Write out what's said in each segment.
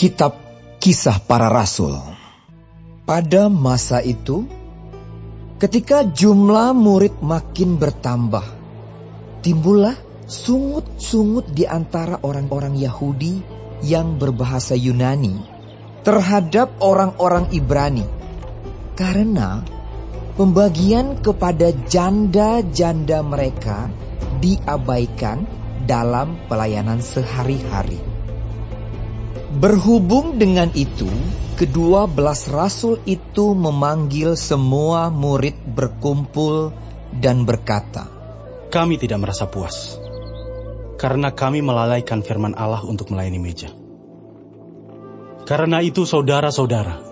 Kitab Kisah Para Rasul. Pada masa itu, ketika jumlah murid makin bertambah, timbullah sungut-sungut di antara orang-orang Yahudi yang berbahasa Yunani terhadap orang-orang Ibrani, karena pembagian kepada janda-janda mereka diabaikan dalam pelayanan sehari-hari. Berhubung dengan itu, ke-12 rasul itu memanggil semua murid berkumpul dan berkata, "Kami tidak merasa puas, karena kami melalaikan firman Allah untuk melayani meja. Karena itu saudara-saudara,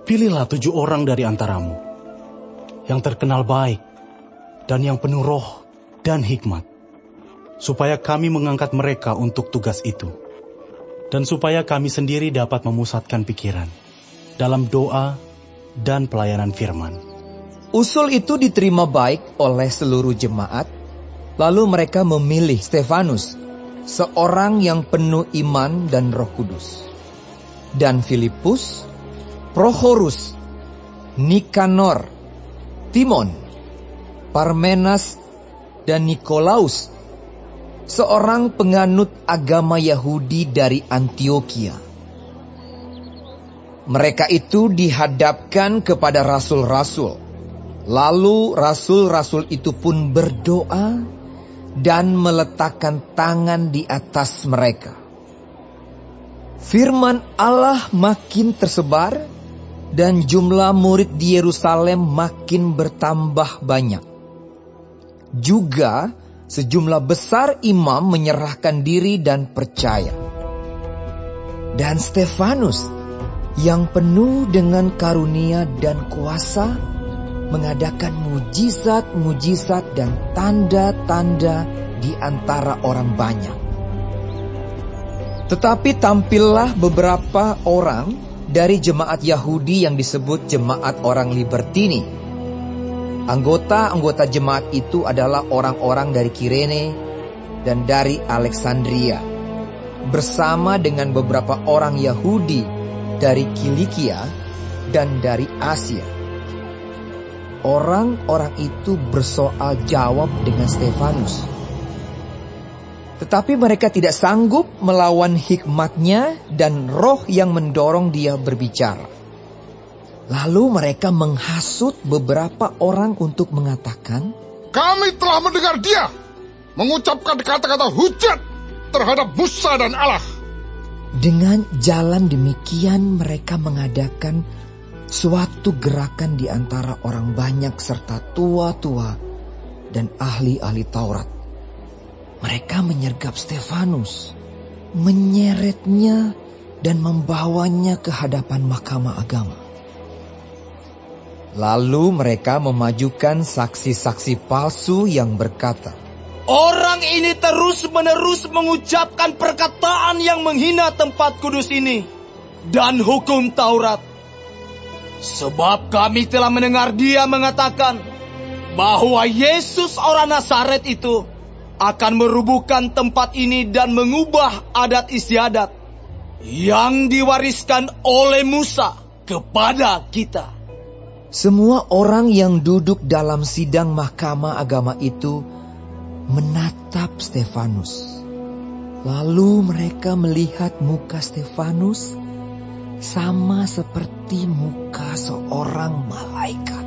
pilihlah 7 orang dari antaramu, yang terkenal baik, dan yang penuh roh dan hikmat, supaya kami mengangkat mereka untuk tugas itu. Dan supaya kami sendiri dapat memusatkan pikiran dalam doa dan pelayanan firman." Usul itu diterima baik oleh seluruh jemaat. Lalu mereka memilih Stefanus, seorang yang penuh iman dan Roh Kudus, dan Filipus, Prochorus, Nikanor, Timon, Parmenas, dan Nikolaus, seorang penganut agama Yahudi dari Antioquia. Mereka itu dihadapkan kepada rasul-rasul. Lalu rasul-rasul itu pun berdoa dan meletakkan tangan di atas mereka. Firman Allah makin tersebar dan jumlah murid di Yerusalem makin bertambah banyak. Juga sejumlah besar imam menyerahkan diri dan percaya. Dan Stefanus yang penuh dengan karunia dan kuasa mengadakan mujizat-mujizat dan tanda-tanda di antara orang banyak. Tetapi tampillah beberapa orang dari jemaat Yahudi yang disebut jemaat orang Libertini. Anggota-anggota jemaat itu adalah orang-orang dari Kirene dan dari Alexandria, bersama dengan beberapa orang Yahudi dari Kilikia dan dari Asia. Orang-orang itu bersoal jawab dengan Stefanus. Tetapi mereka tidak sanggup melawan hikmatnya dan roh yang mendorong dia berbicara. Lalu mereka menghasut beberapa orang untuk mengatakan, "Kami telah mendengar dia mengucapkan kata-kata hujat terhadap Musa dan Allah." Dengan jalan demikian mereka mengadakan suatu gerakan di antara orang banyak serta tua-tua dan ahli-ahli Taurat. Mereka menyergap Stefanus, menyeretnya dan membawanya ke hadapan mahkamah agama. Lalu mereka memajukan saksi-saksi palsu yang berkata, "Orang ini terus-menerus mengucapkan perkataan yang menghina tempat kudus ini dan hukum Taurat. Sebab kami telah mendengar dia mengatakan bahwa Yesus orang Nazaret itu akan merubuhkan tempat ini dan mengubah adat istiadat yang diwariskan oleh Musa kepada kita." Semua orang yang duduk dalam sidang mahkamah agama itu menatap Stefanus. Lalu mereka melihat muka Stefanus sama seperti muka seorang malaikat.